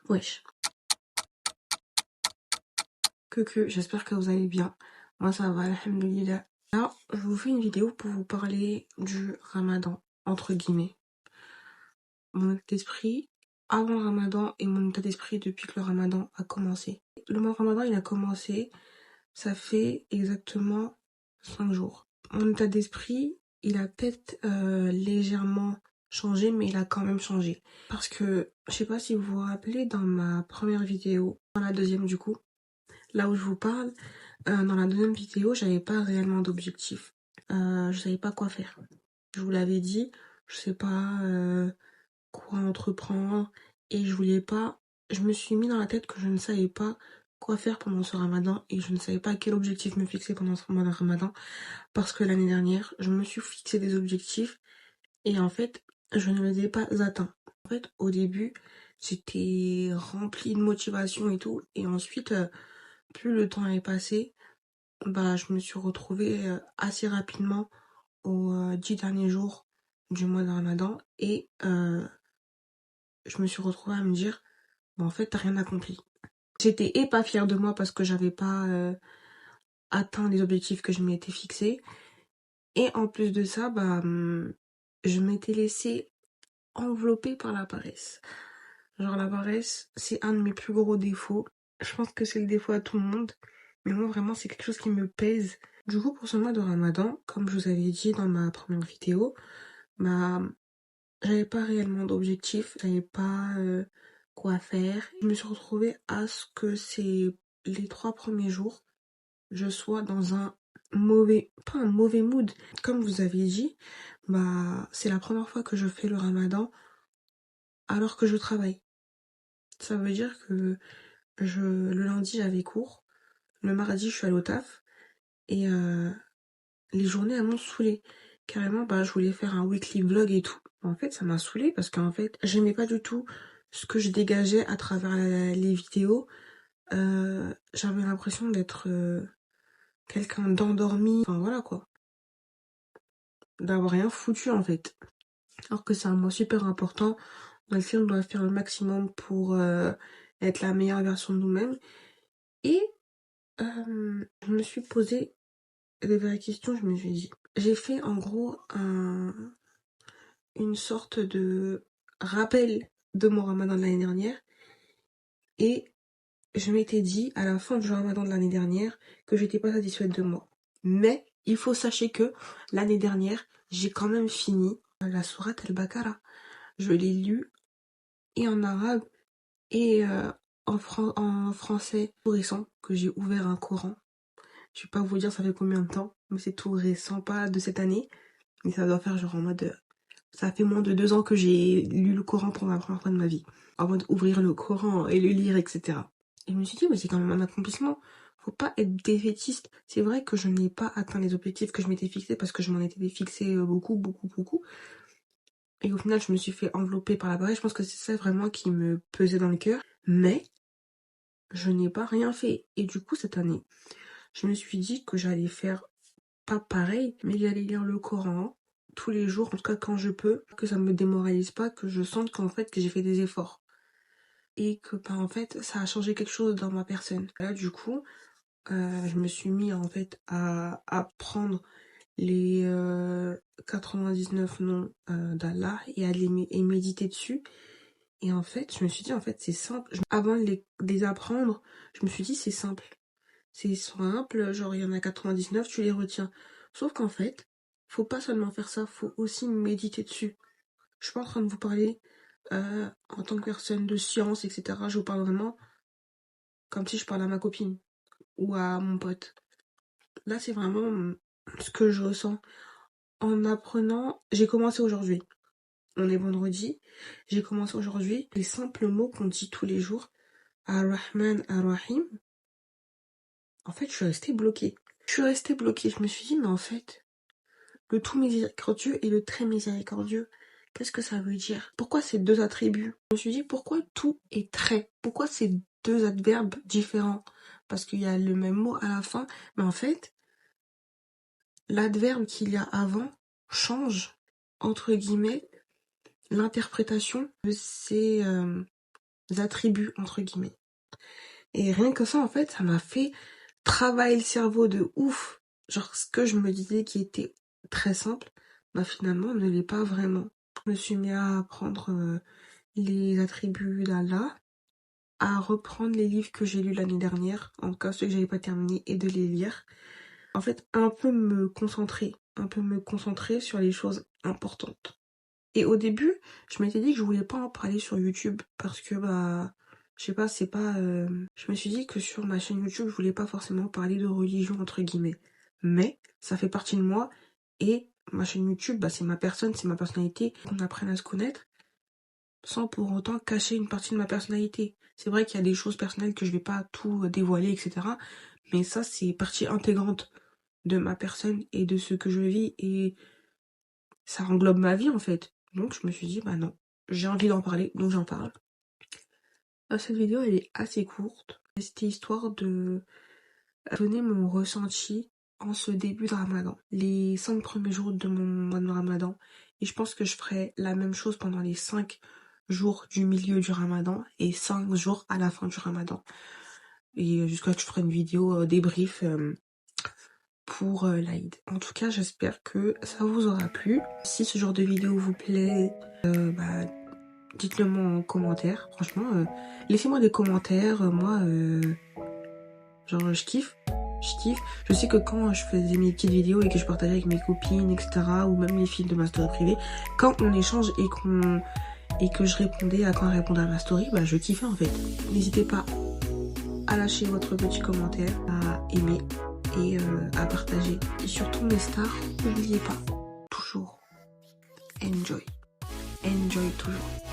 Wesh. J'espère que vous allez bien. Moi ça va, alhamdoulilah. Là, je vous fais une vidéo pour vous parler du ramadan, entre guillemets. Mon état d'esprit avant le ramadan et mon état d'esprit depuis que le ramadan a commencé. Le mois de ramadan, il a commencé, ça fait exactement 5 jours. Mon état d'esprit, il a peut-être légèrement changé, mais il a quand même changé. Parce que, je sais pas si vous vous rappelez, dans ma première vidéo, dans la deuxième du coup, là où je vous parle, dans la deuxième vidéo, j'avais pas réellement d'objectif. Je savais pas quoi faire. Je vous l'avais dit, je sais pas quoi entreprendre et je me suis mis dans la tête que je ne savais pas quoi faire pendant ce ramadan et je ne savais pas quel objectif me fixer pendant ce mois de ramadan parce que l'année dernière, je me suis fixé des objectifs et en fait, je ne les ai pas atteints. En fait, au début, j'étais remplie de motivation et tout et ensuite, plus le temps est passé, je me suis retrouvée assez rapidement aux 10 derniers jours du mois de Ramadan et je me suis retrouvée à me dire, en fait, t'as rien accompli. J'étais pas fière de moi parce que j'avais pas atteint les objectifs que je m'étais fixés. Et en plus de ça, je m'étais laissée envelopper par la paresse. Genre la paresse, c'est un de mes plus gros défauts. Je pense que c'est le défaut à tout le monde. Mais moi, vraiment, c'est quelque chose qui me pèse. Du coup, pour ce mois de Ramadan, comme je vous avais dit dans ma première vidéo, j'avais pas réellement d'objectif, j'avais pas quoi faire. Je me suis retrouvée à ce que les 3 premiers jours, je sois dans pas un mauvais mood. Comme vous avez dit, c'est la première fois que je fais le Ramadan alors que je travaille. Ça veut dire que le lundi j'avais cours, le mardi je suis allée au taf et les journées elles m'ont saoulée. Carrément, je voulais faire un weekly vlog et tout. En fait, ça m'a saoulée parce qu'en fait, j'aimais pas du tout ce que je dégageais à travers les vidéos. J'avais l'impression d'être quelqu'un d'endormi. Enfin voilà quoi. D'avoir rien foutu en fait. Alors que c'est un mois super important dans lequel on doit faire le maximum pour être la meilleure version de nous-mêmes. Et je me suis posé des vraies questions, je me suis dit. J'ai fait en gros une sorte de rappel de mon ramadan de l'année dernière et je m'étais dit à la fin du ramadan de l'année dernière que j'étais pas satisfaite de moi. Mais il faut sachez que l'année dernière, j'ai quand même fini la sourate al-Baqarah. Je l'ai lue et en arabe et en français. Tout récent que j'ai ouvert un Coran. Je vais pas vous dire ça fait combien de temps, mais c'est tout récent, pas de cette année, mais ça doit faire genre en mode ça fait moins de 2 ans que j'ai lu le Coran pour la première fois de ma vie. En mode ouvrir le Coran et le lire, etc. Et je me suis dit, mais c'est quand même un accomplissement. Faut pas être défaitiste. C'est vrai que je n'ai pas atteint les objectifs que je m'étais fixés parce que je m'en étais fixé beaucoup, beaucoup, beaucoup. Et au final, je me suis fait envelopper par la paresse. Je pense que c'est ça vraiment qui me pesait dans le cœur. Mais je n'ai pas rien fait. Et du coup, cette année, je me suis dit que j'allais faire pas pareil, mais j'allais lire le Coran tous les jours, en tout cas quand je peux, que ça me démoralise pas, que je sente qu'en fait que j'ai fait des efforts et que en fait ça a changé quelque chose dans ma personne. Là du coup, je me suis mis en fait à apprendre les 99 noms d'Allah et et méditer dessus. Et en fait, je me suis dit en fait c'est simple. Avant de les apprendre, je me suis dit c'est simple. C'est simple, genre il y en a 99, tu les retiens. Sauf qu'en fait, faut pas seulement faire ça, faut aussi méditer dessus. Je suis pas en train de vous parler en tant que personne de science, etc. Je vous parle vraiment comme si je parlais à ma copine ou à mon pote. Là, c'est vraiment ce que je ressens. En apprenant, j'ai commencé aujourd'hui. On est vendredi. J'ai commencé aujourd'hui. Les simples mots qu'on dit tous les jours, Ar-Rahman, Ar-Rahim, en fait, je suis restée bloquée. Je me suis dit, mais en fait, le tout miséricordieux et le très miséricordieux, qu'est-ce que ça veut dire? Pourquoi ces deux attributs? Je me suis dit, pourquoi tout est très? Pourquoi ces deux adverbes différents? Parce qu'il y a le même mot à la fin, mais en fait, l'adverbe qu'il y a avant change, entre guillemets, l'interprétation de attributs, entre guillemets. Et rien que ça, en fait, ça m'a fait travailler le cerveau de ouf. Genre, ce que je me disais qui était très simple, bah finalement, ne l'est pas vraiment. Je me suis mis à apprendre les attributs d'Allah, à reprendre les livres que j'ai lus l'année dernière, en cas ceux que j'avais pas terminés, et de les lire. En fait, un peu me concentrer sur les choses importantes. Et au début, je m'étais dit que je voulais pas en parler sur YouTube parce que bah je sais pas, c'est pas je me suis dit que sur ma chaîne YouTube, je voulais pas forcément parler de religion entre guillemets. Mais ça fait partie de moi et ma chaîne YouTube, bah c'est ma personne, c'est ma personnalité, qu'on apprenne à se connaître sans pour autant cacher une partie de ma personnalité. C'est vrai qu'il y a des choses personnelles que je vais pas tout dévoiler, etc. Mais ça, c'est partie intégrante de ma personne et de ce que je vis et ça englobe ma vie en fait. Donc je me suis dit bah non, j'ai envie d'en parler, donc j'en parle. Cette vidéo elle est assez courte. C'était histoire de donner mon ressenti en ce début de Ramadan. Les 5 premiers jours de mon mois de Ramadan. Et je pense que je ferai la même chose pendant les 5 jours du milieu du Ramadan et 5 jours à la fin du Ramadan. Et jusqu'à ce que je ferai une vidéo débrief pour l'Aïd. En tout cas, j'espère que ça vous aura plu. Si ce genre de vidéo vous plaît, bah, dites-le moi en commentaire. Franchement, laissez-moi des commentaires. Moi, genre, je kiffe. Je sais que quand je faisais mes petites vidéos et que je partageais avec mes copines, etc., ou même les filles de ma story privée, quand on échange et que je répondais à quand elle répondait à ma story, bah je kiffais en fait. N'hésitez pas à lâcher votre petit commentaire, à aimer et à partager. Et surtout mes stars, n'oubliez pas, toujours enjoy. Enjoy toujours.